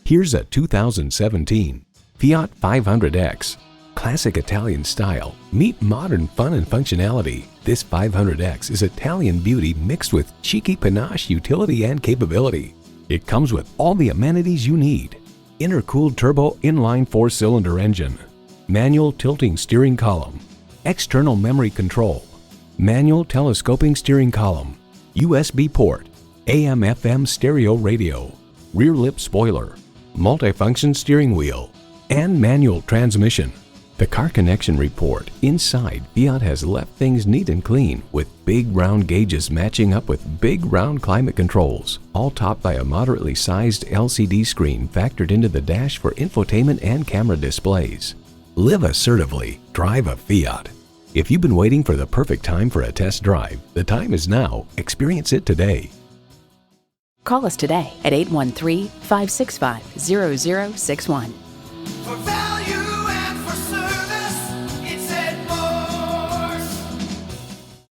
Here's a 2017 Fiat 500X. Classic Italian style, meet modern fun and functionality. This 500X is Italian beauty mixed with cheeky panache utility and capability. It comes with all the amenities you need. Intercooled turbo inline 4-cylinder engine, manual tilting steering column, external memory control, manual telescoping steering column, USB port, AM/FM stereo radio, rear lip spoiler, multifunction steering wheel, and manual transmission. The Car Connection report inside, Fiat has left things neat and clean with big round gauges matching up with big round climate controls, all topped by a moderately sized LCD screen factored into the dash for infotainment and camera displays. Live assertively, drive a Fiat. If you've been waiting for the perfect time for a test drive, the time is now. Experience it today. Call us today at 813-565-0061.